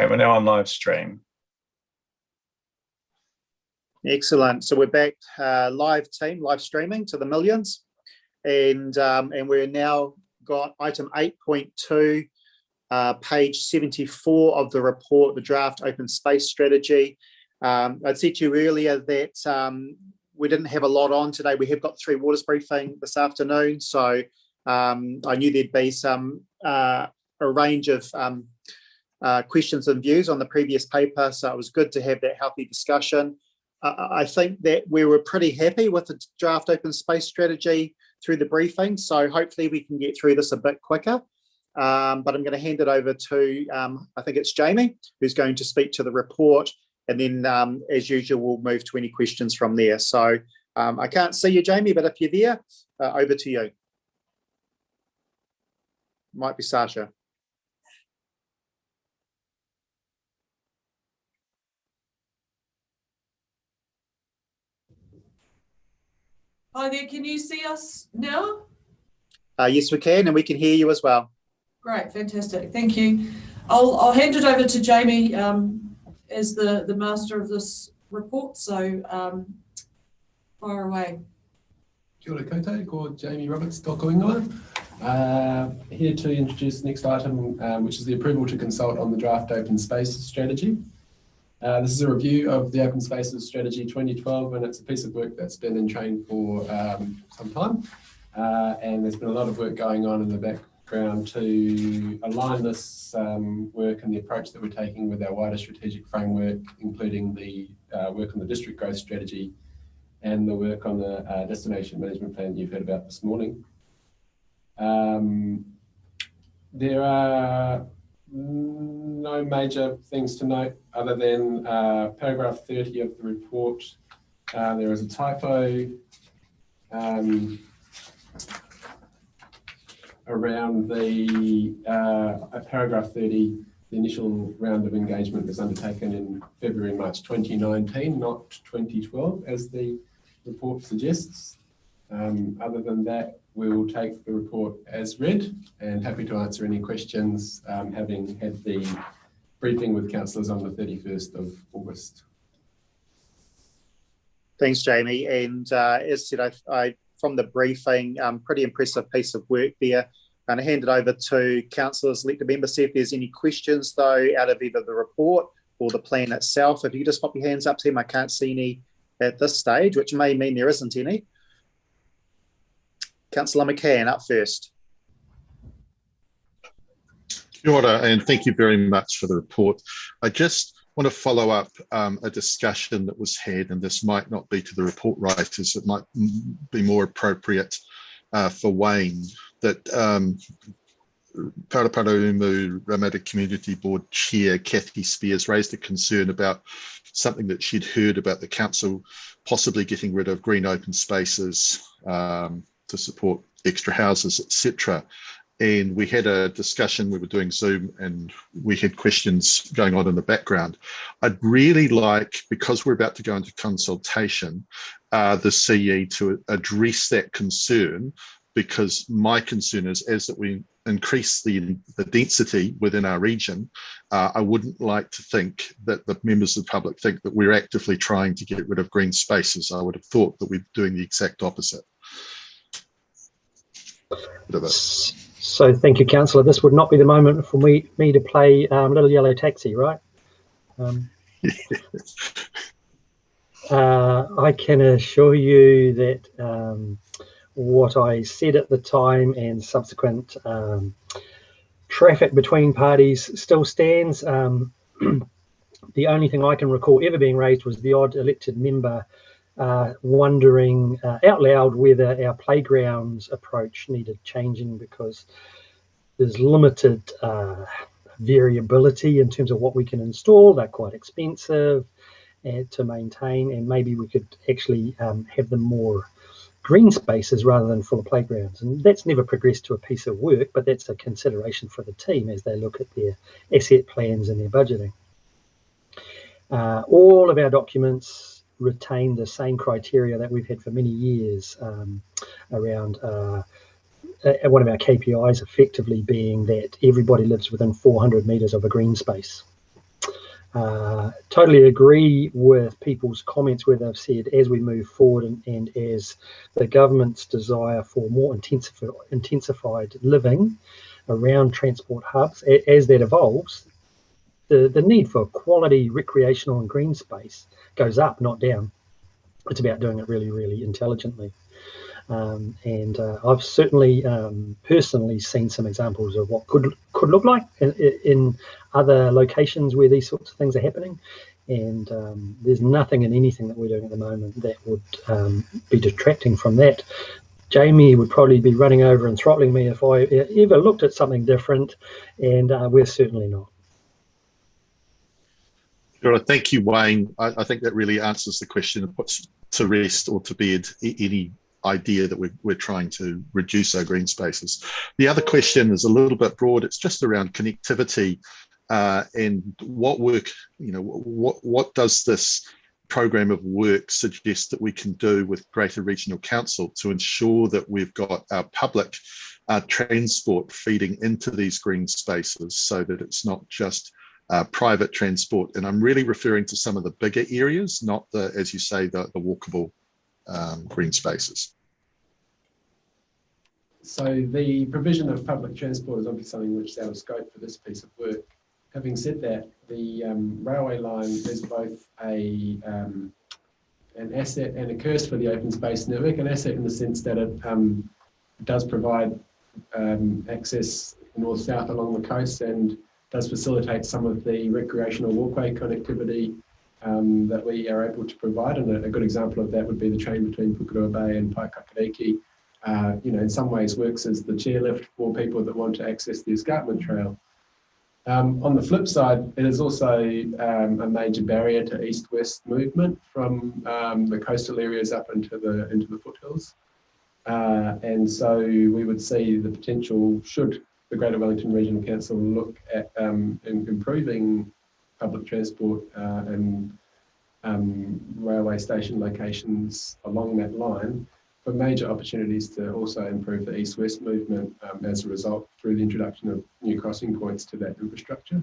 Okay, we're now on live stream. Excellent. So we're back live streaming to the millions, and we're now got item 8.2, page 74 of the report, the draft open space strategy. I'd said to you earlier that we didn't have a lot on today. We have got 3 Waters briefing this afternoon, so I knew there'd be a range of questions and views on the previous paper, so it was good to have that healthy discussion. I think that we were pretty happy with the draft open space strategy through the briefing, so hopefully we can get through this a bit quicker. But I'm going to hand it over to, I think it's Jamie, who's going to speak to the report, and then as usual, we'll move to any questions from there. So I can't see you, Jamie, but if you're there, over to you. Might be Sasha. Hi there, can you see us now? Yes, we can, and we can hear you as well. Great, fantastic, thank you. I'll hand it over to Jamie as the master of this report, so fire away. Kia ora koutou, ko Jamie Roberts, tōku ingoa. Here to introduce the next item, which is the approval to consult on the draft open space strategy. This is a review of the Open Spaces Strategy 2012, and it's a piece of work that's been in train for some time. And there's been a lot of work going on in the background to align this work and the approach that we're taking with our wider strategic framework, including the work on the district growth strategy and the work on the destination management plan you've heard about this morning. There are no major things to note other than paragraph 30 of the report. There is a typo around the paragraph 30. The initial round of engagement was undertaken in February, March 2019, not 2012, as the report suggests. Other than that, we will take the report as read, and happy to answer any questions, having had the briefing with councillors on the 31st of August. Thanks, Jamie. And as said, I from the briefing, pretty impressive piece of work there. I'm going to hand it over to councillors, elected members, see if there's any questions, though, out of either the report or the plan itself. If you just pop your hands up, team, I can't see any at this stage, which may mean there isn't any. Councillor McCann, up first. Kia ora, and thank you very much for the report. I just want to follow up a discussion that was had, and this might not be to the report writers, it might be more appropriate for Wayne, that Paraparaumu Ramada Community Board Chair Kathy Spears raised a concern about something that she'd heard about the council possibly getting rid of green open spaces to support extra houses, etc. And we had a discussion, we were doing Zoom, and we had questions going on in the background. I'd really like, because we're about to go into consultation, the CE to address that concern, because my concern is as that we increase the density within our region, I wouldn't like to think that the members of the public think that we're actively trying to get rid of green spaces. I would have thought that we're doing the exact opposite. So thank you, Councillor. This would not be the moment for me to play Little Yellow Taxi, right? I can assure you that what I said at the time and subsequent traffic between parties still stands. The only thing I can recall ever being raised was the odd elected member wondering out loud whether our playgrounds approach needed changing, because there's limited variability in terms of what we can install. They're quite expensive to maintain, and maybe we could actually have them more green spaces rather than full of playgrounds. And that's never progressed to a piece of work, but that's a consideration for the team as they look at their asset plans and their budgeting. All of our documents retain the same criteria that we've had for many years around one of our KPIs effectively being that everybody lives within 400 metres of a green space. Totally agree with people's comments where they've said as we move forward and as the government's desire for more intensified living around transport hubs, as that evolves, the need for quality recreational and green space goes up, not down. It's about doing it really, really intelligently. I've certainly personally seen some examples of what could look like in other locations where these sorts of things are happening. And there's nothing in anything that we're doing at the moment that would be detracting from that. Jamie would probably be running over and throttling me if I ever looked at something different, and we're certainly not. Sure. Thank you, Wayne. I think that really answers the question and puts to rest or to bed any idea that we're trying to reduce our green spaces. The other question is a little bit broad. It's just around connectivity and what work, what does this program of work suggest that we can do with Greater Regional Council to ensure that we've got our public transport feeding into these green spaces so that it's not just private transport. And I'm really referring to some of the bigger areas, not the, as you say, the walkable green spaces. So the provision of public transport is obviously something which is out of scope for this piece of work. Having said that, the railway line is both an asset and a curse for the open space network. An asset in the sense that it does provide access north-south along the coast and does facilitate some of the recreational walkway connectivity that we are able to provide. And a good example of that would be the train between Pukerua Bay and Paekakariki. In some ways works as the chairlift for people that want to access the escarpment trail. On the flip side, it is also a major barrier to east-west movement from the coastal areas up into the foothills. And so we would see the potential, should the Greater Wellington Regional Council look at improving public transport and railway station locations along that line, for major opportunities to also improve the east-west movement as a result through the introduction of new crossing points to that infrastructure.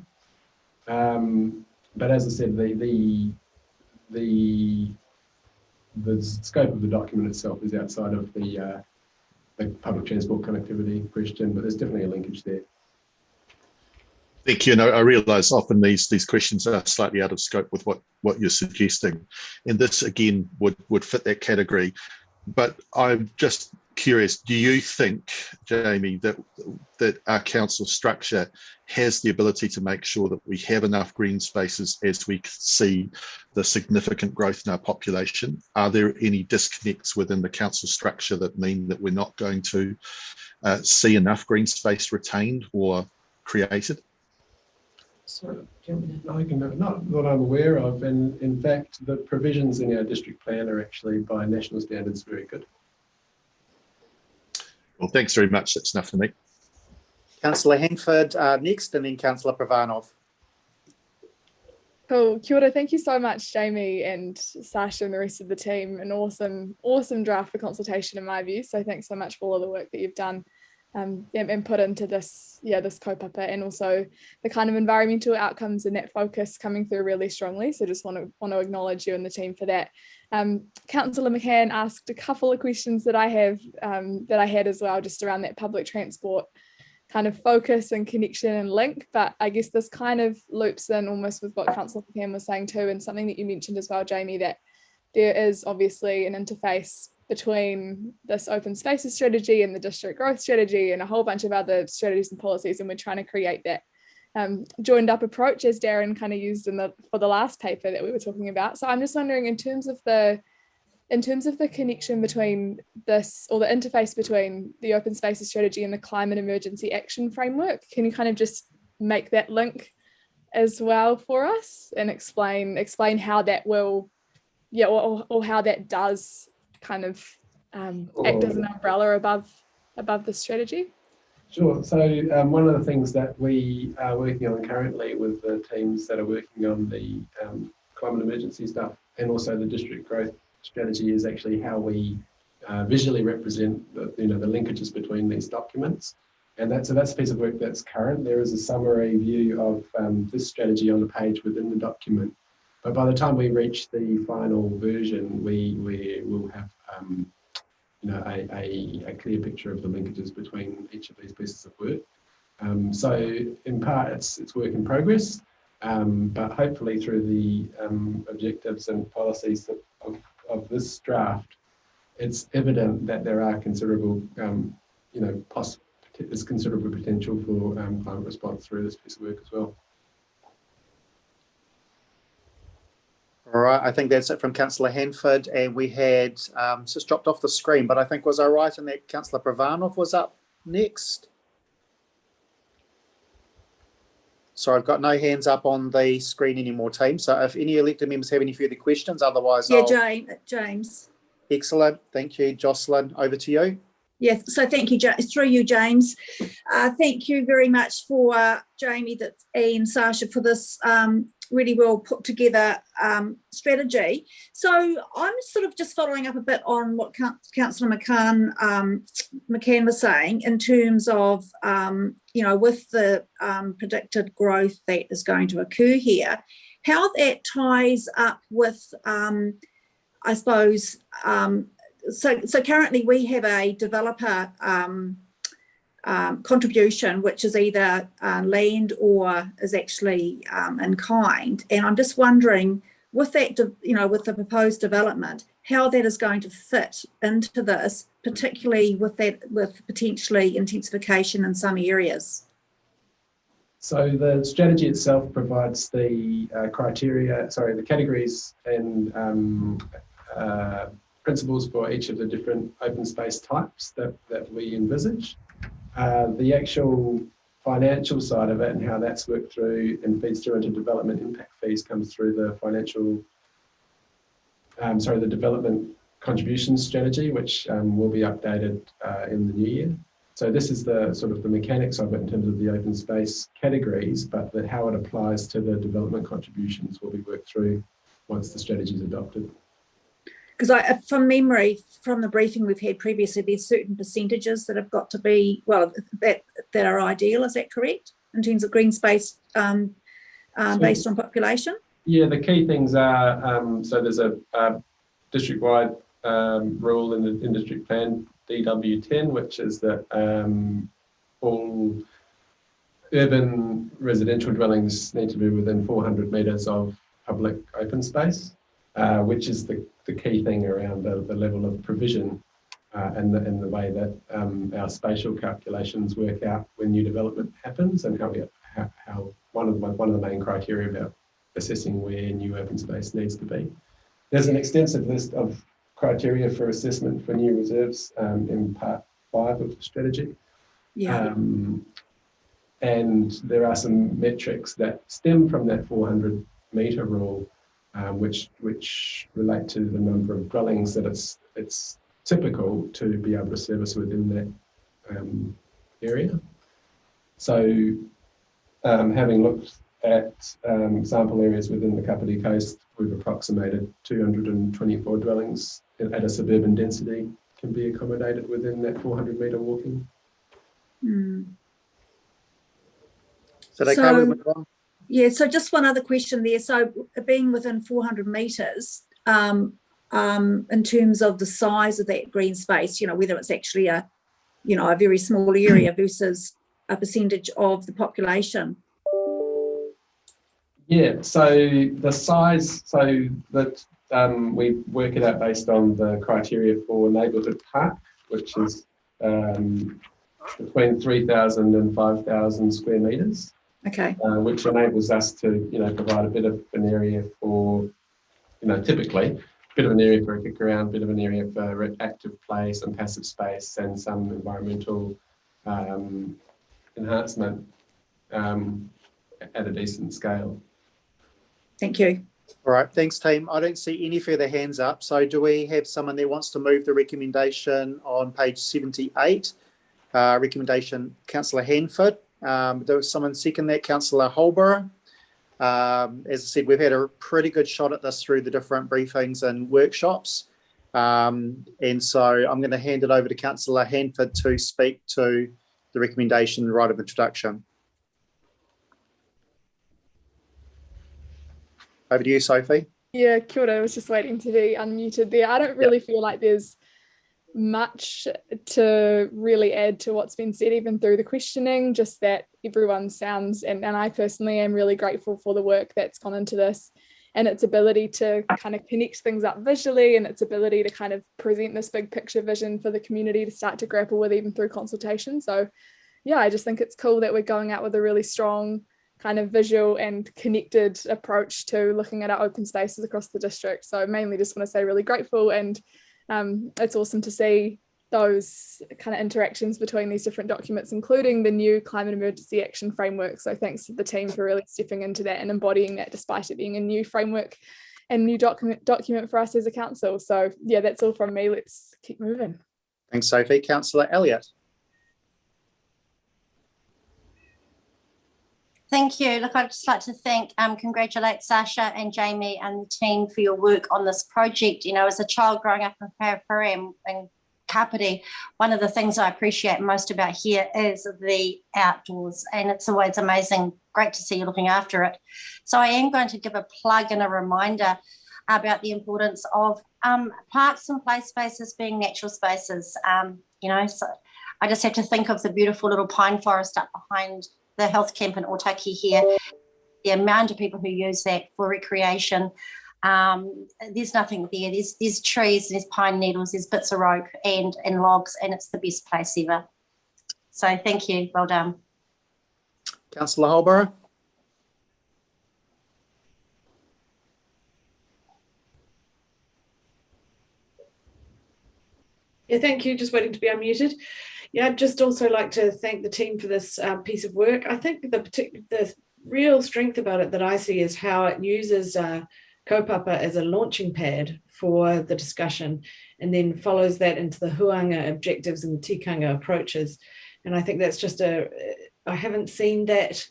But as I said, the scope of the document itself is outside of the public transport connectivity question, but there's definitely a linkage there. Thank you. And I realise often these questions are slightly out of scope with what you're suggesting. And this, again, would fit that category. But I'm just curious, do you think, Jamie, that our council structure has the ability to make sure that we have enough green spaces as we see the significant growth in our population? Are there any disconnects within the council structure that mean that we're not going to see enough green space retained or created? Sorry, not that I'm aware of, and in fact, the provisions in our district plan are actually by national standards very good. Well, thanks very much. That's enough for me. Councillor Henford next, and then Councillor Pravanov. Cool. Kia ora. Thank you so much, Jamie and Sasha and the rest of the team. An awesome draft for consultation in my view. So thanks so much for all of the work that you've done and put into this kaupapa, and also the kind of environmental outcomes and that focus coming through really strongly. So just want to acknowledge you and the team for that. Councillor McCann asked a couple of questions that I have that I had as well, just around that public transport kind of focus and connection and link. But I guess this kind of loops in almost with what Councillor McCann was saying too, and something that you mentioned as well, Jamie, that there is obviously an interface between this open spaces strategy and the district growth strategy and a whole bunch of other strategies and policies, and we're trying to create that joined up approach, as Darren kind of used for the last paper that we were talking about. So I'm just wondering, in terms of the connection between this, or the interface between the open spaces strategy and the climate emergency action framework, can you kind of just make that link as well for us and explain how that will, or how that does kind of act as an umbrella above the strategy? Sure. So one of the things that we are working on currently with the teams that are working on the climate emergency stuff and also the district growth strategy is actually how we visually represent the linkages between these documents. And that's a piece of work that's current. There is a summary view of this strategy on the page within the document. But by the time we reach the final version, we will have a clear picture of the linkages between each of these pieces of work. So in part, it's work in progress, but hopefully through the objectives and policies of this draft, it's evident that there are considerable, there's considerable potential for climate response through this piece of work as well. All right, I think that's it from Councillor Hanford, and we had just dropped off the screen, but I think was I right in that Councillor Pravanov was up next? So I've got no hands up on the screen anymore, team. So if any elected members have any further questions, otherwise James. Excellent, thank you. Jocelyn, over to you. Yeah, so thank you, through you, James. Thank you very much for Jamie and Sasha for this really well put together strategy. So I'm sort of just following up a bit on what Councillor McCann was saying in terms of, with the predicted growth that is going to occur here, how that ties up with, I suppose, so currently we have a developer contribution, which is either land or is actually in kind. And I'm just wondering, with that, with the proposed development, how that is going to fit into this, particularly with potentially intensification in some areas. So the strategy itself provides the the categories and principles for each of the different open space types that we envisage. The actual financial side of it and how that's worked through and feeds through into development impact fees comes through the the development contribution strategy, which will be updated in the new year. So this is the sort of the mechanics of it in terms of the open space categories, but how it applies to the development contributions will be worked through once the strategy is adopted. Because from memory, from the briefing we've had previously, there's certain percentages that have got to be, that are ideal. Is that correct? In terms of green space based on population? Yeah, the key things are, so there's a district-wide rule in the district plan, DW10, which is that all urban residential dwellings need to be within 400 metres of public open space, which is the key thing around the level of provision and the way that our spatial calculations work out when new development happens, and how one of the main criteria about assessing where new open space needs to be. There's an extensive list of criteria for assessment for new reserves in part 5 of the strategy. Yeah. And there are some metrics that stem from that 400 metre rule, which relate to the number of dwellings that it's typical to be able to service within that area. So having looked at sample areas within the Kapiti Coast, we've approximated 224 dwellings at a suburban density can be accommodated within that 400 metre walking. So they go with one. Yeah, so just one other question there. So being within 400 metres, in terms of the size of that green space, whether it's actually a very small area versus a percentage of the population. Yeah, so the size, so that we work it out based on the criteria for neighbourhood park, which is between 3,000 and 5,000 square metres. Okay. Which enables us to, provide a bit of an area for, typically, a bit of an area for a kick around, a bit of an area for active play, some passive space, and some environmental enhancement at a decent scale. Thank you. All right, thanks, team. I don't see any further hands up. So do we have someone that wants to move the recommendation on page 78? Recommendation, Councillor Hanford. Does someone second that? Councillor Holborough. As I said, we've had a pretty good shot at this through the different briefings and workshops. And so I'm going to hand it over to Councillor Hanford to speak to the the recommendation right of introduction. Over to you, Sophie. Yeah, kia ora. I was just waiting to be unmuted there. I don't really feel like there's much to really add to what's been said, even through the questioning, just that everyone sounds, and I personally am really grateful for the work that's gone into this and its ability to kind of connect things up visually and its ability to kind of present this big picture vision for the community to start to grapple with even through consultation. So yeah, I just think it's cool that we're going out with a really strong kind of visual and connected approach to looking at our open spaces across the district. So mainly just want to say really grateful, and it's awesome to see those kind of interactions between these different documents, including the new climate emergency action framework. So thanks to the team for really stepping into that and embodying that, despite it being a new framework and new document for us as a council. So yeah, that's all from me. Let's keep moving. Thanks, Sophie. Councillor Elliott. Thank you. Look, I'd just like to congratulate Sasha and Jamie and the team for your work on this project. You know, as a child growing up in Paraparaumu and Kapiti, one of the things I appreciate most about here is the outdoors, and it's always amazing, great to see you looking after it. So I am going to give a plug and a reminder about the importance of parks and play spaces being natural spaces. You know, so I just have to think of the beautiful little pine forest up behind the health camp in Otaki here, the amount of people who use that for recreation. There's nothing there. There's trees, there's pine needles, there's bits of rope and logs, and it's the best place ever. So thank you. Well done. Councillor Holborough. Yeah, thank you. Just waiting to be unmuted. Yeah, I'd just also like to thank the team for this piece of work. I think the real strength about it that I see is how it uses kaupapa as a launching pad for the discussion, and then follows that into the huanga objectives and the tikanga approaches. And I think that's just I haven't seen that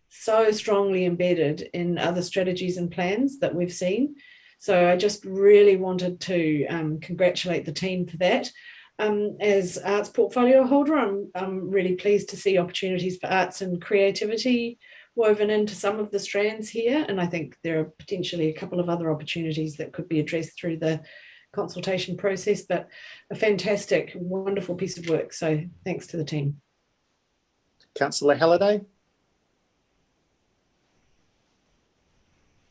so strongly embedded in other strategies and plans that we've seen. So I just really wanted to congratulate the team for that. As arts portfolio holder, I'm really pleased to see opportunities for arts and creativity woven into some of the strands here. And I think there are potentially a couple of other opportunities that could be addressed through the consultation process, but a fantastic, wonderful piece of work. So thanks to the team. Councillor Halliday.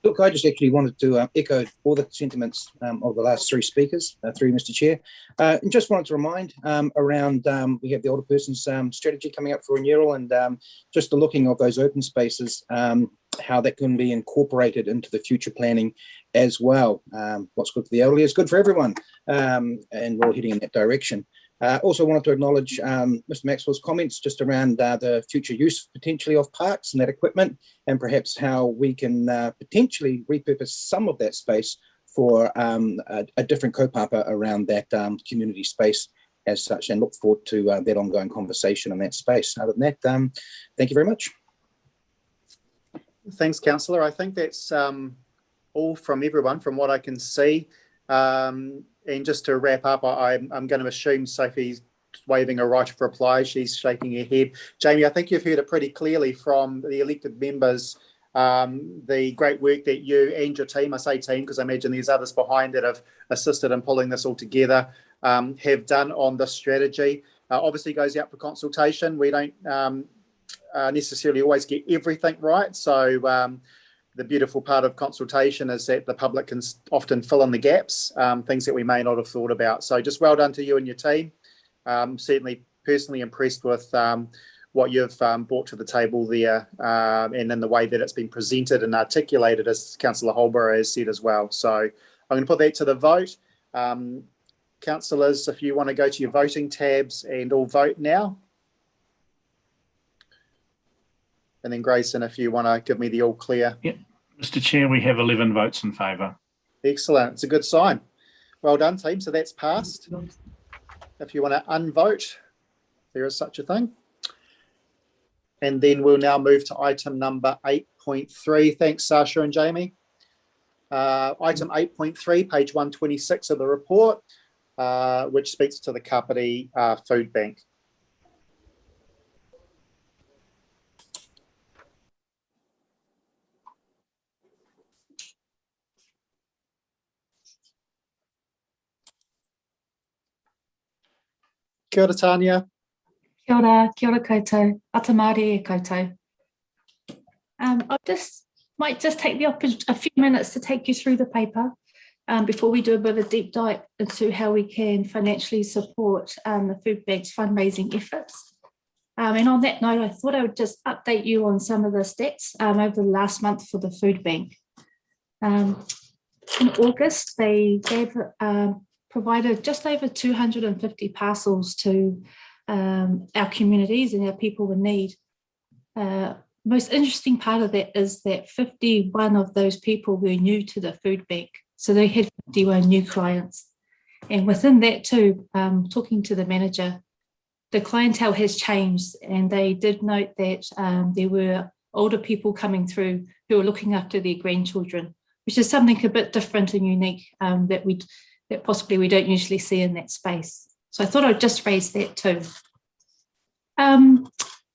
Look, I just actually wanted to echo all the sentiments of the last three speakers, through Mr. Chair. And just wanted to remind around, we have the older person's strategy coming up for renewal, and just the looking of those open spaces, how that can be incorporated into the future planning as well. What's good for the elderly is good for everyone, and we're all heading in that direction. Also wanted to acknowledge Mr. Maxwell's comments just around the future use potentially of parks and that equipment, and perhaps how we can potentially repurpose some of that space for a different kaupapa around that community space as such, and look forward to that ongoing conversation in that space. Other than that, thank you very much. Thanks, Councillor. I think that's all from everyone from what I can see. And just to wrap up, I'm going to assume Sophie's waving a right of reply. She's shaking her head. Jamie, I think you've heard it pretty clearly from the elected members, the great work that you and your team, I say team because I imagine there's others behind that have assisted in pulling this all together, have done on this strategy. Obviously goes out for consultation. We don't necessarily always get everything right. So the beautiful part of consultation is that the public can often fill in the gaps, things that we may not have thought about. So just well done to you and your team. Certainly personally impressed with what you've brought to the table there, and in the way that it's been presented and articulated, as Councillor Holborough has said as well. So I'm going to put that to the vote. Councillors, if you want to go to your voting tabs and all vote now. And then Grayson, if you want to give me the all clear. Yep. Mr. Chair, we have 11 votes in favour. Excellent. It's a good sign. Well done, team. So that's passed. If you want to unvote, there is such a thing. And then we'll now move to item number 8.3. Thanks, Sasha and Jamie. Item 8.3, page 126 of the report, which speaks to the Kapiti Food Bank. Kia ora, Tanya. Kia ora koutou, atamari e koutou. I might just take a few minutes to take you through the paper before we do a bit of a deep dive into how we can financially support the food bank's fundraising efforts. And on that note, I thought I would just update you on some of the stats over the last month for the food bank. In August, they provided just over 250 parcels to our communities and our people in need. Most interesting part of that is that 51 of those people were new to the food bank. So they had 51 new clients. And within that too, talking to the manager, the clientele has changed, and they did note that there were older people coming through who were looking after their grandchildren, which is something a bit different and unique that possibly we don't usually see in that space. So I thought I'd just raise that too.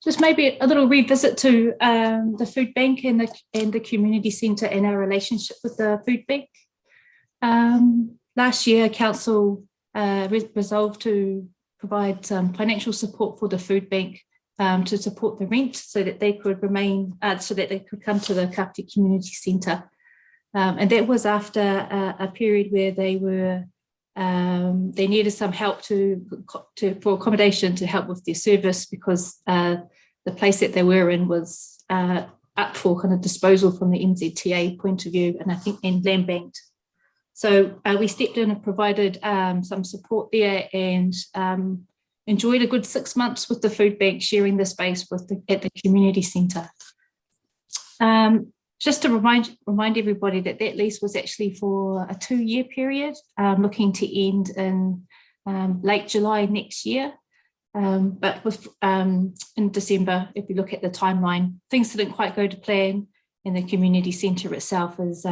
Just maybe a little revisit to the food bank and the community centre and our relationship with the food bank. Last year, council resolved to provide some financial support for the food bank to support the rent, so that they could remain, so that they could come to the Kapiti Community Centre. And that was after a period where they were they needed some help for accommodation to help with their service, because the place that they were in was up for kind of disposal from the NZTA point of view, and I think and land banked. So we stepped in and provided some support there, and enjoyed a good 6 months with the food bank, sharing the space at the community centre. Just to remind everybody that lease was actually for a 2-year period, looking to end in late July next year. But with in December, if you look at the timeline, things didn't quite go to plan, and the community centre itself is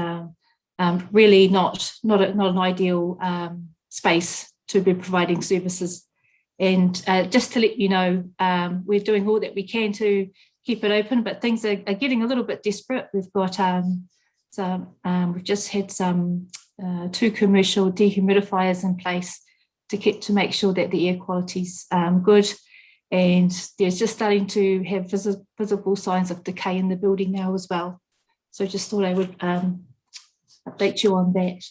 really not an ideal space to be providing services. And just to let you know, we're doing all that we can to keep it open, but things are getting a little bit desperate. We've got we've just had some 2 commercial dehumidifiers in place to make sure that the air quality's good, and there's just starting to have visible signs of decay in the building now as well. So just thought I would update you on that.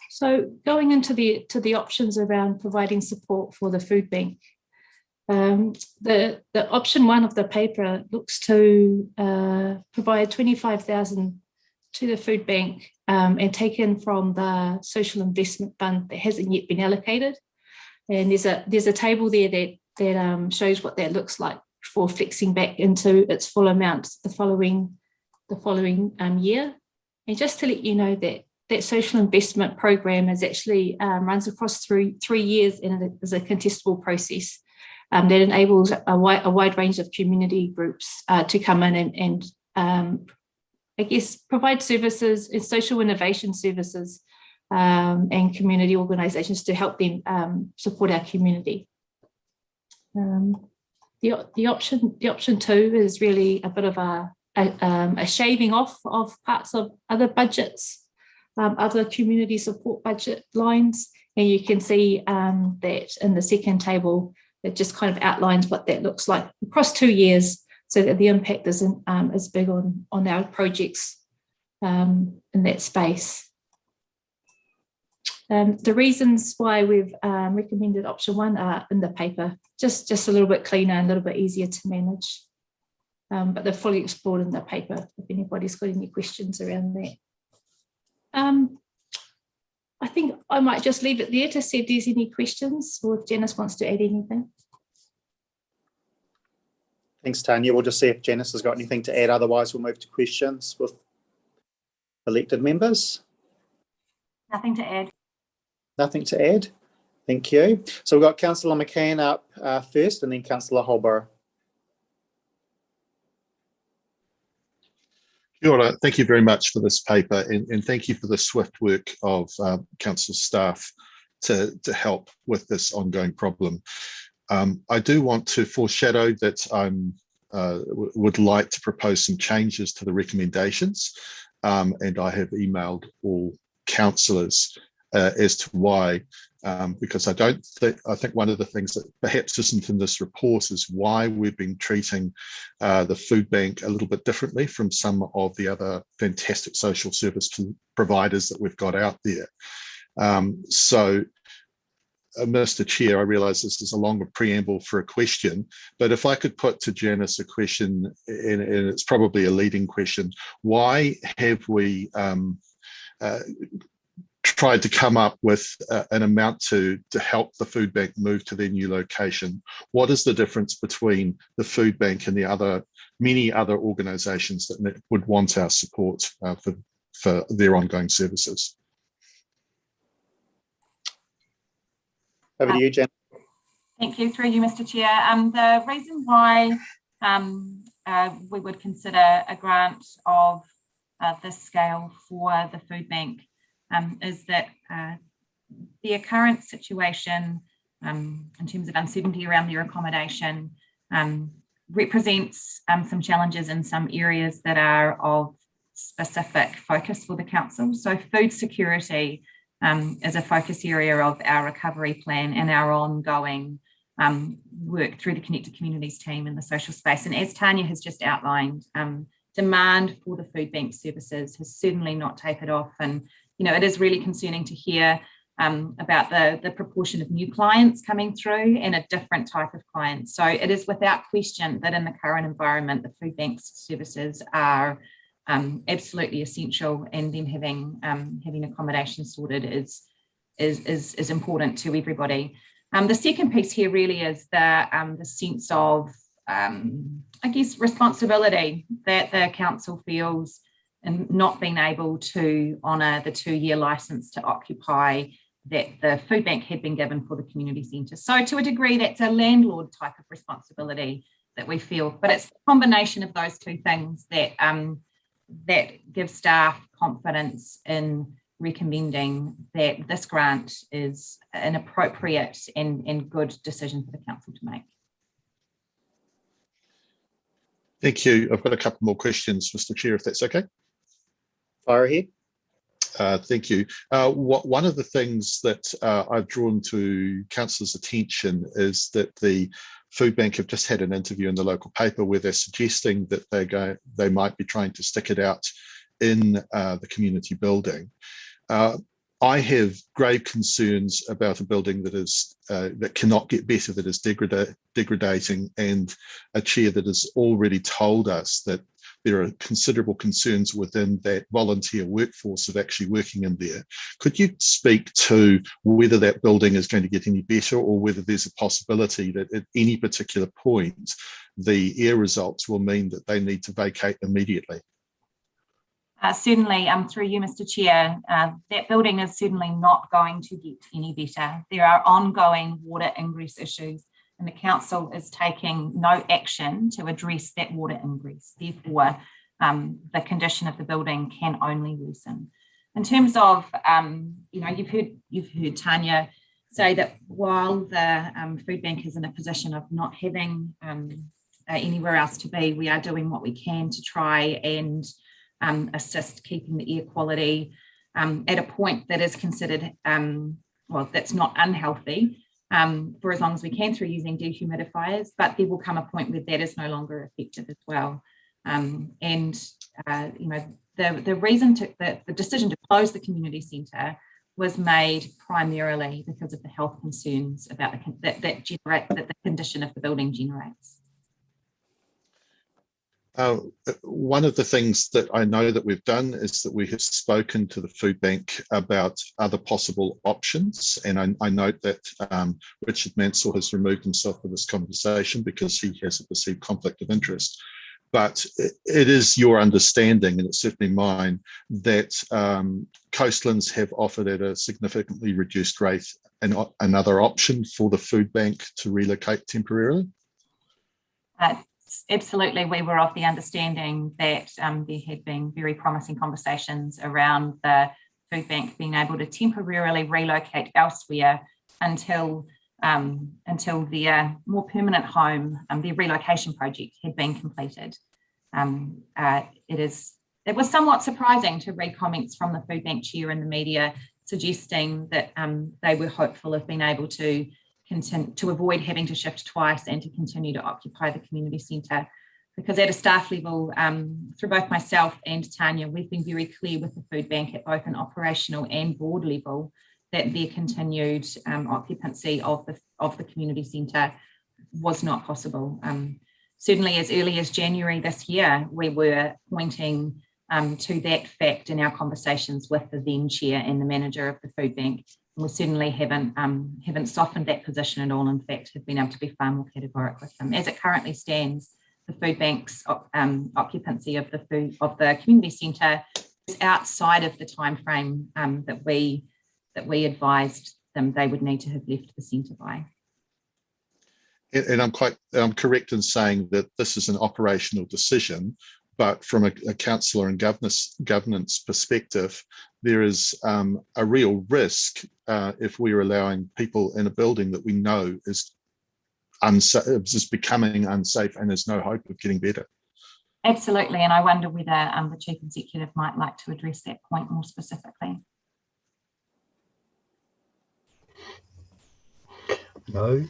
So going into the options around providing support for the food bank. The option 1 of the paper looks to provide 25,000 to the food bank and taken from the social investment fund that hasn't yet been allocated. And there's a table there that shows what that looks like for flexing back into its full amount the following year. And just to let you know that social investment program is actually runs across 3 years, and it is a contestable process. That enables a wide range of community groups to come in and I guess provide services and social innovation services and community organisations to help them support our community. The option 2 is really a bit of a shaving off of parts of other budgets, other community support budget lines, and you can see that in the second table. It just kind of outlines what that looks like across 2 years, so that the impact isn't as big on our projects in that space. The reasons why we've recommended option 1 are in the paper, just a little bit cleaner and a little bit easier to manage. But they're fully explored in the paper if anybody's got any questions around that. I think I might just leave it there to see if there's any questions, or if Janice wants to add anything. Thanks, Tanya. We'll just see if Janice has got anything to add. Otherwise, we'll move to questions with elected members. Nothing to add. Nothing to add. Thank you. So we've got Councillor McCann up first, and then Councillor Holborough. Kia ora. Thank you very much for this paper, and thank you for the swift work of council staff to help with this ongoing problem. I do want to foreshadow that I would like to propose some changes to the recommendations, and I have emailed all councillors as to why, because I think one of the things that perhaps isn't in this report is why we've been treating the food bank a little bit differently from some of the other fantastic social service providers that we've got out there. Mr. Chair, I realise this is a longer preamble for a question, but if I could put to Janice a question, and it's probably a leading question, why have we tried to come up with an amount to help the food bank move to their new location? What is the difference between the food bank and the many other organisations that would want our support for their ongoing services? Over to you, Jen. Thank you, through you, Mr. Chair. The reason why we would consider a grant of this scale for the food bank is that their current situation in terms of uncertainty around their accommodation represents some challenges in some areas that are of specific focus for the council. So food security is a focus area of our recovery plan and our ongoing work through the Connected Communities team in the social space. And as Tanya has just outlined, demand for the food bank services has certainly not tapered off. And, you know, it is really concerning to hear about the proportion of new clients coming through and a different type of client. So it is without question that in the current environment, the food bank's services are absolutely essential, and them having accommodation sorted is important to everybody. The second piece here really is the sense of, I guess, responsibility that the council feels in not being able to honour the 2-year licence to occupy that the food bank had been given for the community centre. So to a degree, that's a landlord type of responsibility that we feel, but it's the combination of those two things that that gives staff confidence in recommending that this grant is an appropriate and good decision for the council to make. Thank you. I've got a couple more questions, Mr. Chair, if that's okay. Fire ahead. Thank you. One of the things that I've drawn to councillors' attention is that the food bank have just had an interview in the local paper where they're suggesting that they might be trying to stick it out in the community building. I have grave concerns about a building that cannot get better, that is degrading, and a chair that has already told us that there are considerable concerns within that volunteer workforce of actually working in there. Could you speak to whether that building is going to get any better, or whether there's a possibility that at any particular point the air results will mean that they need to vacate immediately? Certainly, through you, Mr. Chair, that building is certainly not going to get any better. There are ongoing water ingress issues, and the council is taking no action to address that water ingress. Therefore, the condition of the building can only worsen. In terms of, you know, you've heard Tanya say that while the food bank is in a position of not having anywhere else to be, we are doing what we can to try and assist keeping the air quality at a point that is considered, well, that's not unhealthy, for as long as we can through using dehumidifiers, but there will come a point where that is no longer effective as well. You know, the reason the decision to close the community centre was made primarily because of the health concerns about that the condition of the building generates. One of the things that I know that we've done is that we have spoken to the food bank about other possible options, and I note that Richard Mansell has removed himself from this conversation because he has a perceived conflict of interest. But it is your understanding, and it's certainly mine, that Coastlands have offered at a significantly reduced rate another option for the food bank to relocate temporarily? Absolutely, we were of the understanding that there had been very promising conversations around the food bank being able to temporarily relocate elsewhere until their more permanent home, their relocation project had been completed. It was somewhat surprising to read comments from the food bank chair in the media suggesting that they were hopeful of being able to continue to avoid having to shift twice and to continue to occupy the community centre. Because at a staff level, through both myself and Tanya, we've been very clear with the food bank at both an operational and board level that their continued occupancy of the community centre was not possible. Certainly as early as January this year, we were pointing to that fact in our conversations with the then chair and the manager of the food bank. And we certainly haven't softened that position at all. In fact, have been able to be far more categoric with them. As it currently stands, the food bank's occupancy of the community centre is outside of the time frame that we advised them they would need to have left the centre by. And I'm correct in saying that this is an operational decision, but from a councillor and governance perspective, there is a real risk if we're allowing people in a building that we know is becoming unsafe and there's no hope of getting better. Absolutely, and I wonder whether the Chief Executive might like to address that point more specifically. No.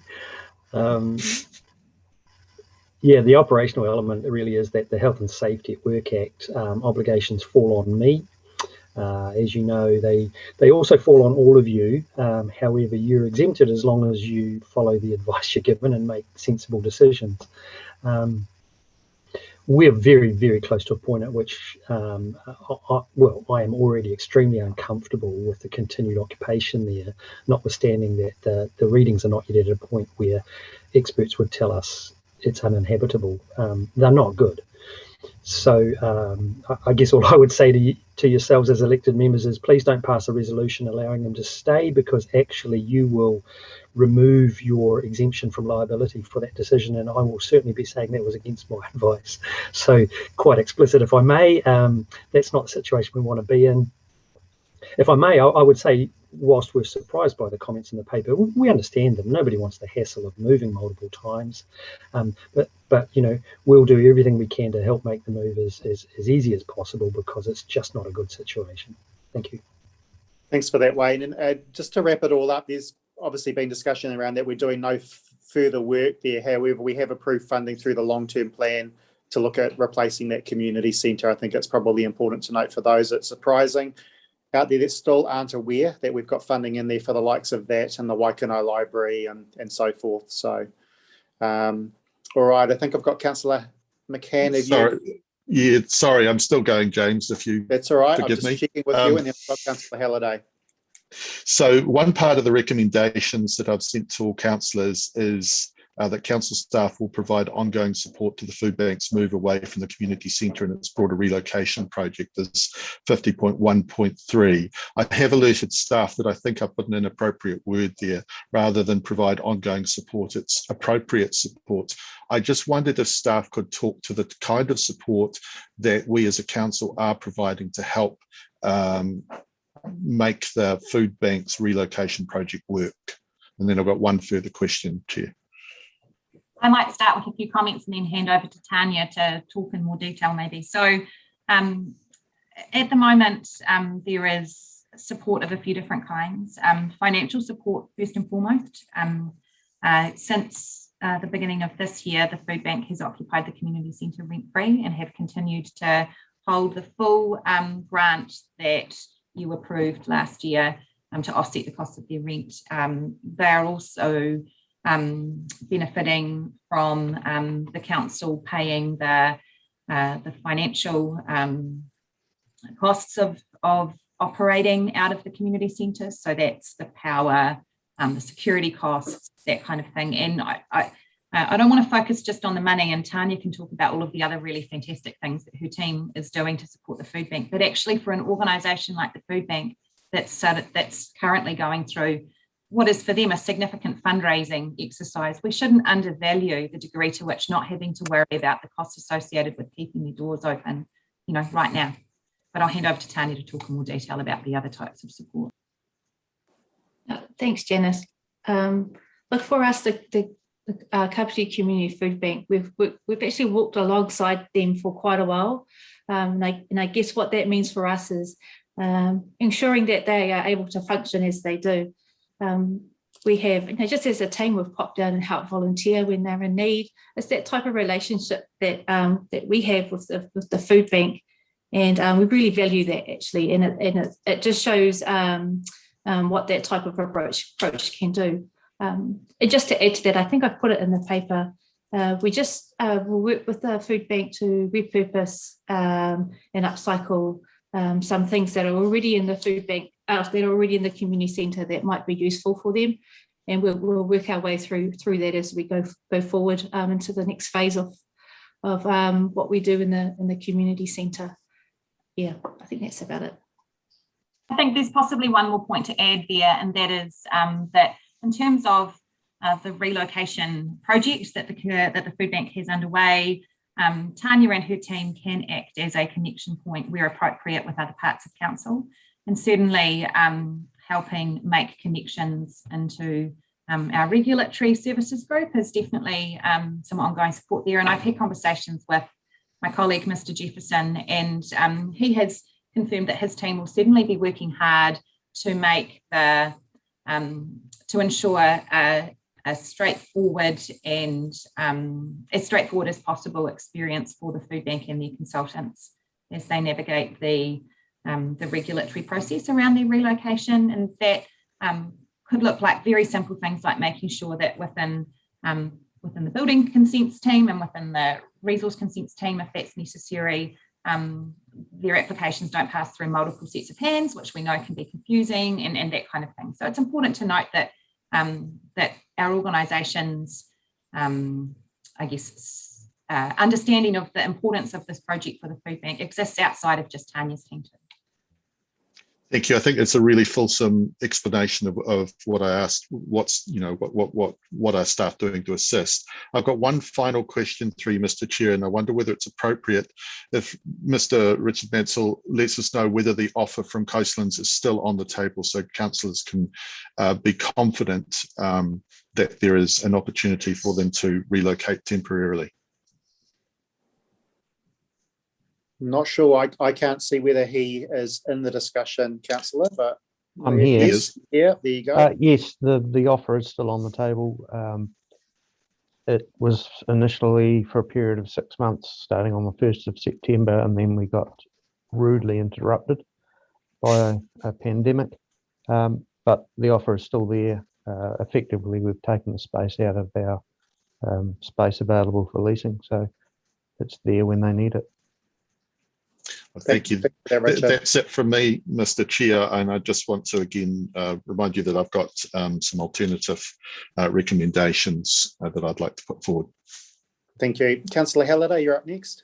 Yeah, the operational element really is that the Health and Safety at Work Act obligations fall on me. As you know, they also fall on all of you. However, you're exempted as long as you follow the advice you're given and make sensible decisions. We're very, very close to a point at which, I am already extremely uncomfortable with the continued occupation there, notwithstanding that the readings are not yet at a point where experts would tell us it's uninhabitable. They're not good. So I guess all I would say to yourselves as elected members is please don't pass a resolution allowing them to stay, because actually you will remove your exemption from liability for that decision, and I will certainly be saying that was against my advice. So quite explicit, if I may, that's not the situation we want to be in. If I may, I would say, whilst we're surprised by the comments in the paper, we understand them. Nobody wants the hassle of moving multiple times, but you know, we'll do everything we can to help make the move as easy as possible, because it's just not a good situation. Thank you. Thanks for that, Wayne. And just to wrap it all up, there's obviously been discussion around that. We're doing no further work there. However, we have approved funding through the long-term plan to look at replacing that community centre. I think it's probably important to note for those it's surprising out there that still aren't aware that we've got funding in there for the likes of that and the Waikino Library and so forth. So, all right, I think I've got Councillor McCann. Sorry, I'm still going, James, if you That's all right, forgive I'm just me. checking with you, and then I've got Councillor Halliday. So one part of the recommendations that I've sent to all councillors is that council staff will provide ongoing support to the food bank's move away from the community centre and its broader relocation project as 50.1.3. I have alerted staff that I think I put an inappropriate word there. Rather than provide ongoing support, it's appropriate support. I just wondered if staff could talk to the kind of support that we as a council are providing to help make the food bank's relocation project work. And then I've got one further question, Chair. I might start with a few comments and then hand over to Tanya to talk in more detail maybe. So at the moment, there is support of a few different kinds. Financial support first and foremost. Since the beginning of this year, the food bank has occupied the community centre rent-free and have continued to hold the full grant that you approved last year to offset the cost of their rent. They're also benefiting from the council paying the financial costs of operating out of the community centre. So that's the power, the security costs, that kind of thing. And I don't want to focus just on the money, and Tanya can talk about all of the other really fantastic things that her team is doing to support the food bank. But actually for an organisation like the food bank that's currently going through what is for them a significant fundraising exercise, we shouldn't undervalue the degree to which not having to worry about the costs associated with keeping their doors open, you know, right now. But I'll hand over to Tanya to talk in more detail about the other types of support. Thanks, Janice. Look, for us, the Kapiti Community Food Bank, we've actually walked alongside them for quite a while. And I guess what that means for us is ensuring that they are able to function as they do. We have, just as a team, we've popped down and helped volunteer when they're in need. It's that type of relationship that that we have with the food bank, and we really value that, actually. And it just shows what that type of approach can do. And just to add to that, I think I've put it in the paper. We just will work with the food bank to repurpose and upcycle some things that are already in the food bank, that are already in the community centre that might be useful for them, and we'll work our way through that as we go forward into the next phase of what we do in the community centre. Yeah, I think that's about it. I think there's possibly one more point to add there, and that is that in terms of the relocation project that the food bank has underway, Tanya and her team can act as a connection point where appropriate with other parts of council, and certainly helping make connections into our regulatory services group is definitely some ongoing support there. And I've had conversations with my colleague, Mr. Jefferson, and he has confirmed that his team will certainly be working hard to make to ensure a straightforward and as straightforward as possible experience for the food bank and their consultants as they navigate the regulatory process around their relocation. And that could look like very simple things like making sure that within the building consents team and within the resource consents team, if that's necessary, their applications don't pass through multiple sets of hands, which we know can be confusing, and that kind of thing. So it's important to note that that our organisation's, understanding of the importance of this project for the food bank exists outside of just Tanya's team too. Thank you. I think it's a really fulsome explanation of what I asked. What's, what are staff doing to assist? I've got one final question through you, Mr. Chair, and I wonder whether it's appropriate if Mr. Richard Mansell lets us know whether the offer from Coastlands is still on the table, so councillors can be confident that there is an opportunity for them to relocate temporarily. Not sure. I can't see whether he is in the discussion, councillor, but I'm here. Yes, yeah, there you go. Yes, the offer is still on the table. It was initially for a period of 6 months, starting on the 1st of September, and then we got rudely interrupted by a pandemic. But the offer is still there. Effectively, we've taken the space out of our space available for leasing, so it's there when they need it. Well, thank you. That's it from me, Mr. Chair, and I just want to again remind you that I've got some alternative recommendations that I'd like to put forward. Thank you. Councillor Halliday, you're up next.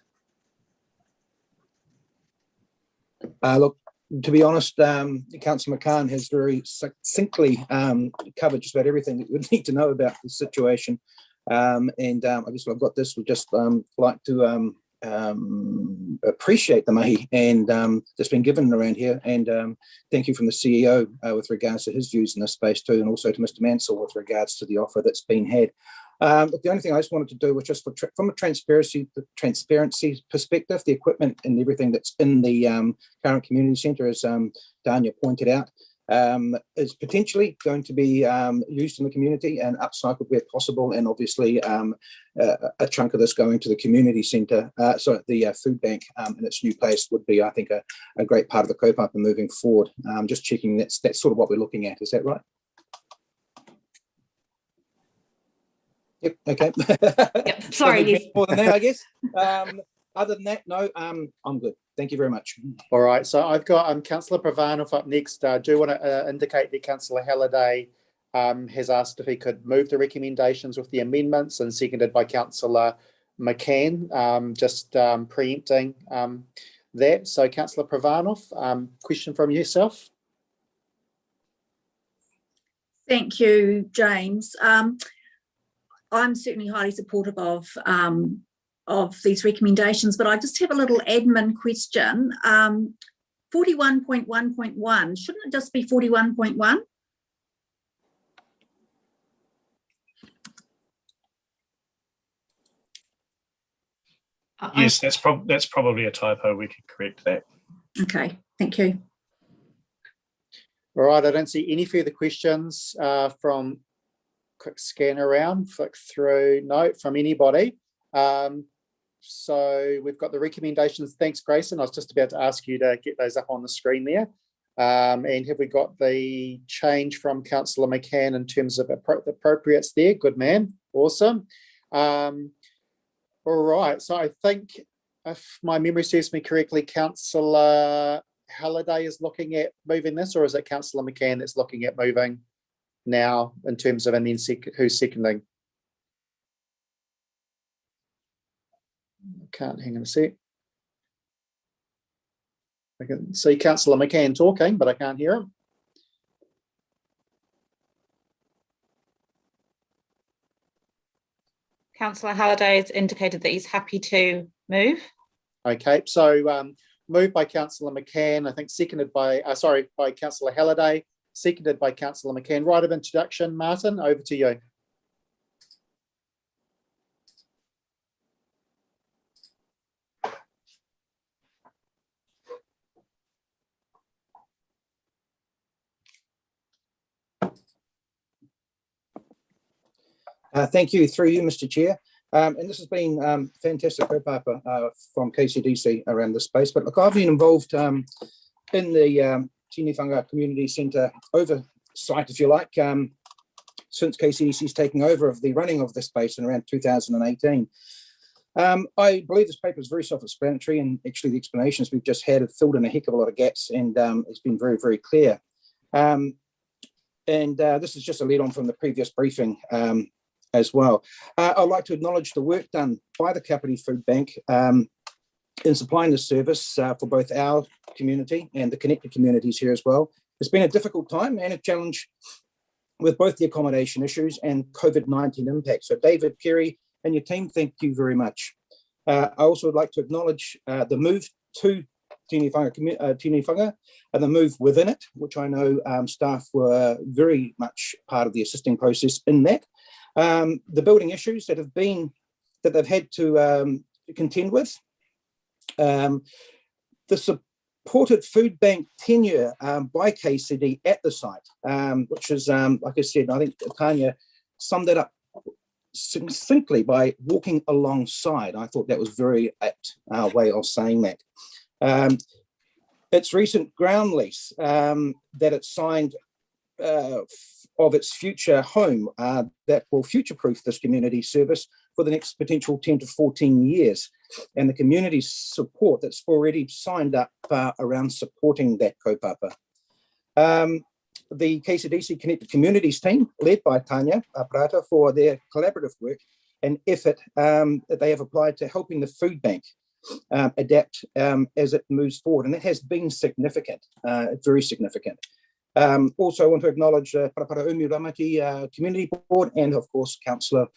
Look, to be honest, Councillor McCann has very succinctly covered just about everything that you would need to know about the situation. I guess I've got this. We'd just like to appreciate the mahi and that's been given around here, and thank you from the CEO with regards to his views in this space too, and also to Mr. Mansell with regards to the offer that's been had. The only thing I just wanted to do was just from a transparency perspective, the equipment and everything that's in the current community centre, as Tanya pointed out, is potentially going to be used in the community and upcycled where possible, and obviously a chunk of this going to the community centre, the food bank in its new place would be, I think, a great part of the kaupapa moving forward. Just checking that's sort of what we're looking at. Is that right? Yep. Okay. Yep. Sorry. More than that, I guess. Other than that, no, I'm good. Thank you very much. All right, so I've got Councillor Pravanov up next. I do want to indicate that Councillor Halliday has asked if he could move the recommendations with the amendments, and seconded by Councillor McCann, just preempting that. So Councillor Pravanov, question from yourself. Thank you, James. I'm certainly highly supportive of these recommendations, but I just have a little admin question. 41.1.1, shouldn't it just be 41.1? Yes, that's probably a typo. We could correct that. Okay, thank you. All right, I don't see any further questions from quick scan around, flick through, no, from anybody. So we've got the recommendations. Thanks, Grayson. I was just about to ask you to get those up on the screen there. And have we got the change from Councillor McCann in terms of the appropriates there? Good man, awesome. All right, so I think if my memory serves me correctly, Councillor Halliday is looking at moving this, or is it Councillor McCann that's looking at moving now in terms of, and then who's seconding? Can't hang on a sec. I can see Councillor McCann talking, but I can't hear him. Councillor Halliday has indicated that he's happy to move. Okay, so moved by Councillor McCann, I think seconded by, by Councillor Halliday, seconded by Councillor McCann. Right of introduction, Martin, over to you. Thank you, through you, Mr. Chair. And this has been fantastic kaupapa from KCDC around this space. But look, I've been involved in the Tinewhanga Community Centre oversight, if you like, since KCDC's taking over of the running of the space in around 2018. I believe this paper is very self-explanatory, and actually the explanations we've just had have filled in a heck of a lot of gaps, and it's been very, very clear. This is just a lead on from the previous briefing as well. I'd like to acknowledge the work done by the Kapiti Food Bank in supplying this service for both our community and the connected communities here as well. It's been a difficult time and a challenge with both the accommodation issues and COVID-19 impact. So David, Kerry, and your team, thank you very much. I also would like to acknowledge the move to Tinewhanga and the move within it, which I know staff were very much part of the assisting process in that. The building issues that they've had to contend with. The supported food bank tenure by KCD at the site, which is, like I said, I think Tanya summed it up succinctly by walking alongside. I thought that was very apt way of saying that. Its recent ground lease that it signed of its future home that will future-proof this community service for the next potential 10 to 14 years, and the community support that's already signed up around supporting that kaupapa. The KCDC Connected Communities team, led by Tanya Parata, for their collaborative work and effort that they have applied to helping the food bank adapt as it moves forward, and that has been significant, very significant. Also, I want to acknowledge Parapara Umi Ramati Community Board and, of course, Councillor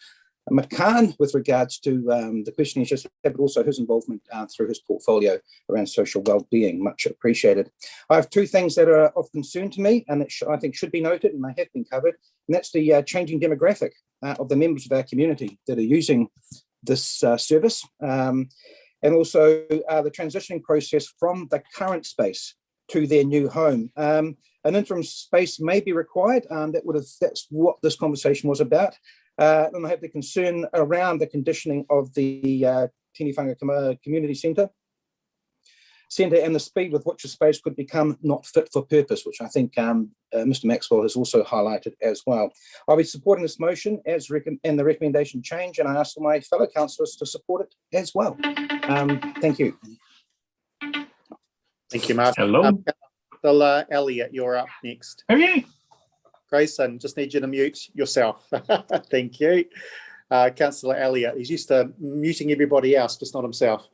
McCann with regards to the question he's just had, but also his involvement through his portfolio around social well-being. Much appreciated. I have two things that are of concern to me and that I think should be noted, and they have been covered, and that's the changing demographic of the members of our community that are using this service, and also the transitioning process from the current space to their new home. An interim space may be required. That's what this conversation was about. And I have the concern around the conditioning of the Tinewhanga Community Centre and the speed with which the space could become not fit for purpose, which I think Mr. Maxwell has also highlighted as well. I'll be supporting this motion and the recommendation change, and I ask my fellow councillors to support it as well. Thank you. Thank you, Martin. Hello. Elliot, you're up next. Have you? Grayson, just need you to mute yourself. Thank you. Councillor Elliott, he's used to muting everybody else, just not himself.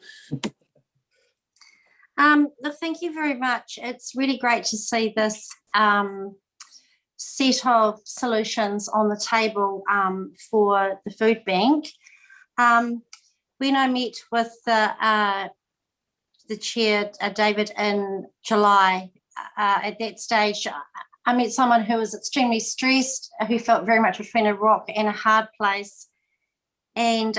Look, thank you very much. It's really great to see this set of solutions on the table for the food bank. When I met with the chair, David, in July, at that stage, I met someone who was extremely stressed, who felt very much between a rock and a hard place, and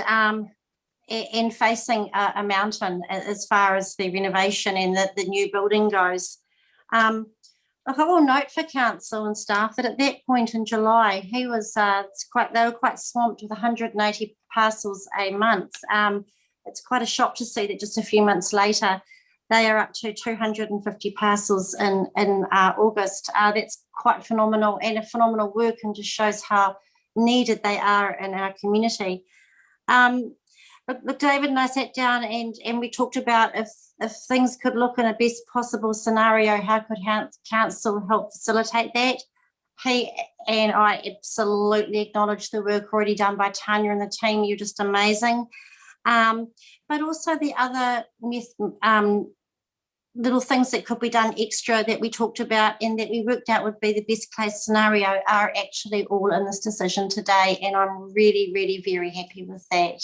facing a mountain as far as the renovation and the new building goes. Look, I will note for council and staff that at that point in July, they were quite swamped with 180 parcels a month. It's quite a shock to see that just a few months later, they are up to 250 parcels in August. That's quite phenomenal, and a phenomenal work, and just shows how needed they are in our community. Look, David and I sat down and we talked about if things could look in a best possible scenario, how could council help facilitate that? He and I absolutely acknowledge the work already done by Tanya and the team. You're just amazing. But also the other little things that could be done extra that we talked about and that we worked out would be the best case scenario are actually all in this decision today. And I'm really, really very happy with that.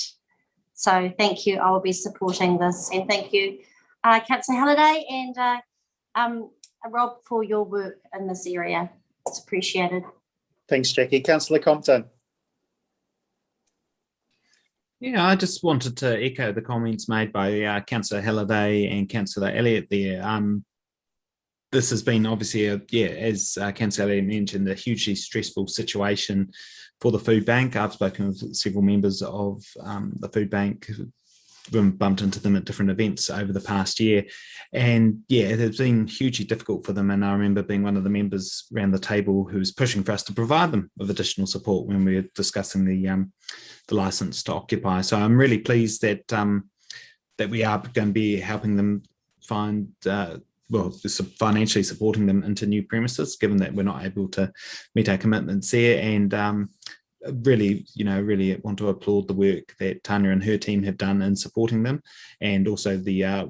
So thank you. I will be supporting this. And thank you, Councillor Halliday and Rob, for your work in this area. It's appreciated. Thanks, Jackie. Councillor Compton. Yeah, I just wanted to echo the comments made by Councillor Halliday and Councillor Elliott there. This has been obviously, as Councillor Elliott mentioned, a hugely stressful situation for the food bank. I've spoken with several members of the food bank, bumped into them at different events over the past year. And yeah, it's been hugely difficult for them. And I remember being one of the members around the table who was pushing for us to provide them with additional support when we were discussing the license to occupy. So I'm really pleased that that we are going to be helping them find, financially supporting them into new premises, given that we're not able to meet our commitments there. And really want to applaud the work that Tanya and her team have done in supporting them, and also the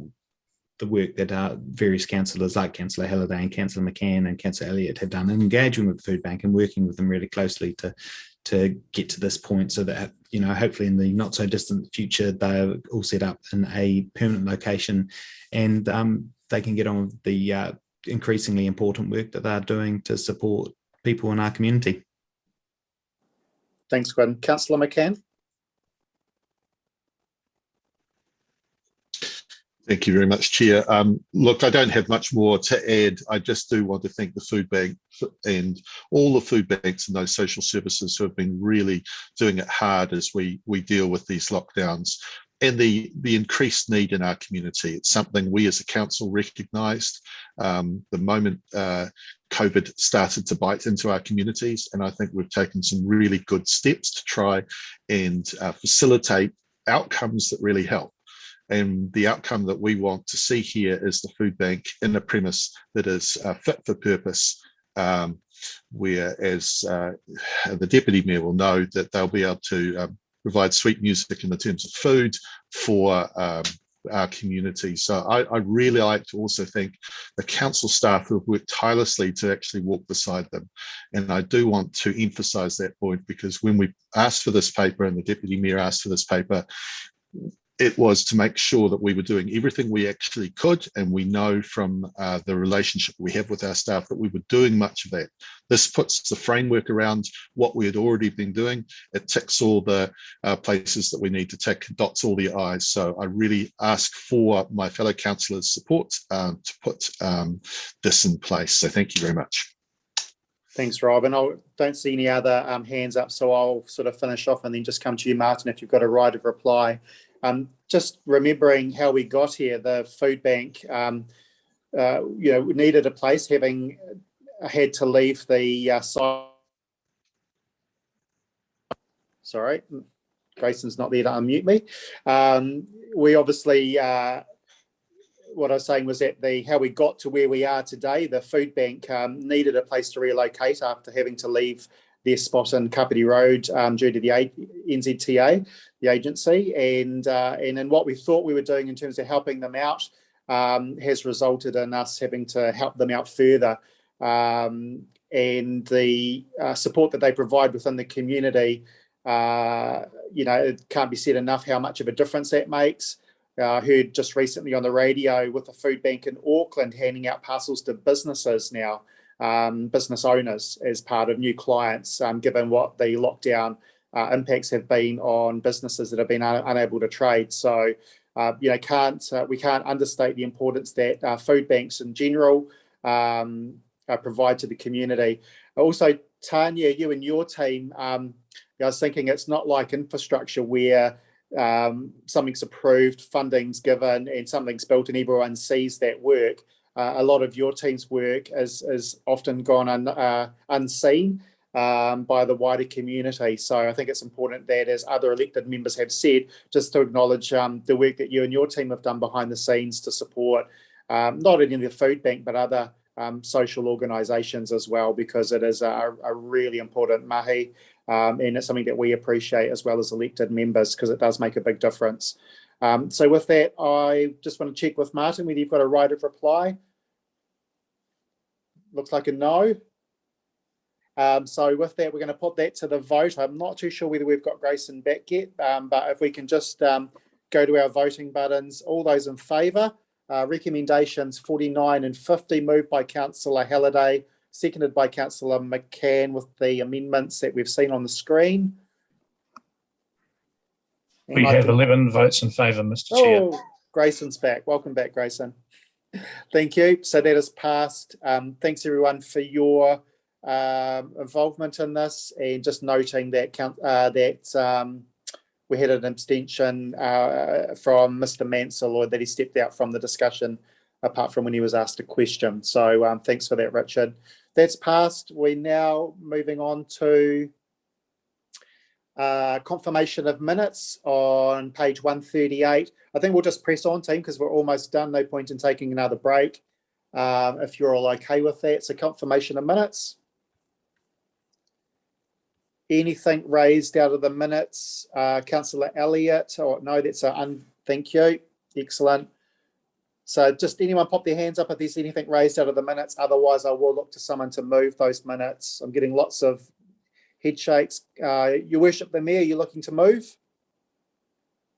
work that various councillors like Councillor Halliday and Councillor McCann and Councillor Elliott have done in engaging with the food bank and working with them really closely to get to this point, so that hopefully in the not so distant future they're all set up in a permanent location, and they can get on with the increasingly important work that they're doing to support people in our community. Thanks, Gordon. Councillor McCann. Thank you very much, Chair. Look, I don't have much more to add. I just do want to thank the food bank and all the food banks and those social services who have been really doing it hard as we deal with these lockdowns and the increased need in our community. It's something we as a council recognised the moment COVID started to bite into our communities, and I think we've taken some really good steps to try and facilitate outcomes that really help. And the outcome that we want to see here is the food bank in a premise that is fit for purpose, where, as the Deputy Mayor will know, that they'll be able to provide sweet music in the terms of food for our community. So I really like to also thank the council staff who have worked tirelessly to actually walk beside them. And I do want to emphasise that point, because when we asked for this paper and the Deputy Mayor asked for this paper, it was to make sure that we were doing everything we actually could, and we know from the relationship we have with our staff that we were doing much of that. This puts the framework around what we had already been doing. It ticks all the places that we need to tick, dots all the I's. So I really ask for my fellow councillors' support to put this in place. So thank you very much. Thanks, Rob. And I don't see any other hands up, so I'll sort of finish off and then just come to you, Martin, if you've got a right of reply. Just remembering how we got here, the food bank, we needed a place, having had to leave the site. Sorry, Grayson's not there to unmute me. We obviously, what I was saying was that how we got to where we are today, the food bank needed a place to relocate after having to leave their spot in Kapiti Road due to the NZTA, the agency, and in what we thought we were doing in terms of helping them out has resulted in us having to help them out further. And the support that they provide within the community, it can't be said enough how much of a difference that makes. I heard just recently on the radio with the food bank in Auckland handing out parcels to businesses now, business owners, as part of new clients, given what the lockdown impacts have been on businesses that have been unable to trade. So, we can't understate the importance that food banks in general, provide to the community. Also, Tanya, you and your team, I was thinking it's not like infrastructure where something's approved, funding's given, and something's built, and everyone sees that work. A lot of your team's work is often gone unseen by the wider community. So I think it's important that, as other elected members have said, just to acknowledge the work that you and your team have done behind the scenes to support not only the food bank, but other social organisations as well, because it is a really important mahi, and it's something that we appreciate as well as elected members, because it does make a big difference. So with that, I just want to check with Martin whether you've got a right of reply. Looks like a no. So with that, we're going to put that to the vote. I'm not too sure whether we've got Grayson back yet, but if we can just go to our voting buttons. All those in favour, recommendations 49 and 50, moved by Councillor Halliday, seconded by Councillor McCann with the amendments that we've seen on the screen. We have 11 votes in favour, Mr. Chair. Oh, Grayson's back. Welcome back, Grayson. Thank you. So that is passed. Thanks everyone for your involvement in this, and just noting that we had an abstention from Mr. Mansell, or that he stepped out from the discussion apart from when he was asked a question. So thanks for that, Richard. That's passed. We're now moving on to confirmation of minutes on page 138. I think we'll just press on, team, because we're almost done. No point in taking another break if you're all okay with that. So confirmation of minutes. Anything raised out of the minutes? Councillor Elliott? Oh, no, that's thank you. Excellent. So just anyone pop their hands up if there's anything raised out of the minutes. Otherwise, I will look to someone to move those minutes. I'm getting lots of head shakes. Your Worship, the Mayor, you're looking to move?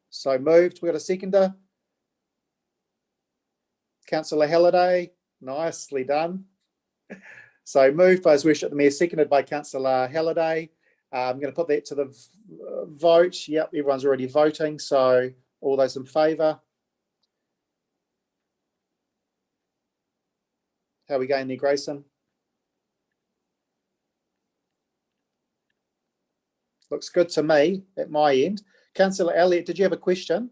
So moved. We got a seconder. Councillor Halliday, nicely done. So moved by His Worship the Mayor, seconded by Councillor Halliday. I'm going to put that to the vote. Yep, everyone's already voting. So all those in favour? How are we going there, Grayson? Looks good to me at my end. Councillor Elliott, did you have a question?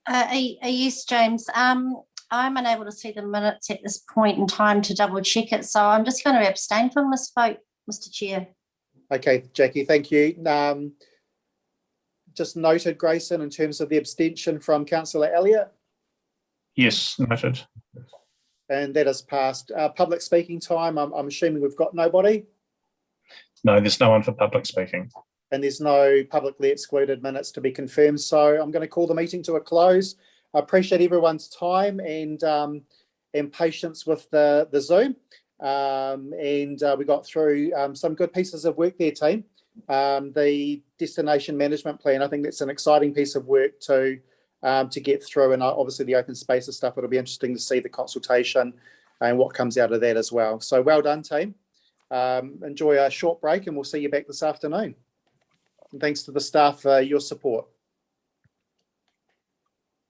Yes, James. I'm unable to see the minutes at this point in time to double check it, so I'm just going to abstain from this vote, Mr. Chair. Okay, Jackie, thank you. Just noted, Grayson, in terms of the abstention from Councillor Elliott. Yes, noted. And that is passed. Public speaking time, I'm assuming we've got nobody? No, there's no one for public speaking. And there's no publicly excluded minutes to be confirmed. So I'm going to call the meeting to a close. I appreciate everyone's time and patience with the Zoom. We got through some good pieces of work there, team. The destination management plan, I think that's an exciting piece of work to get through, and obviously the open spaces stuff. It'll be interesting to see the consultation and what comes out of that as well. So well done, team. Enjoy a short break, and we'll see you back this afternoon. And thanks to the staff for your support.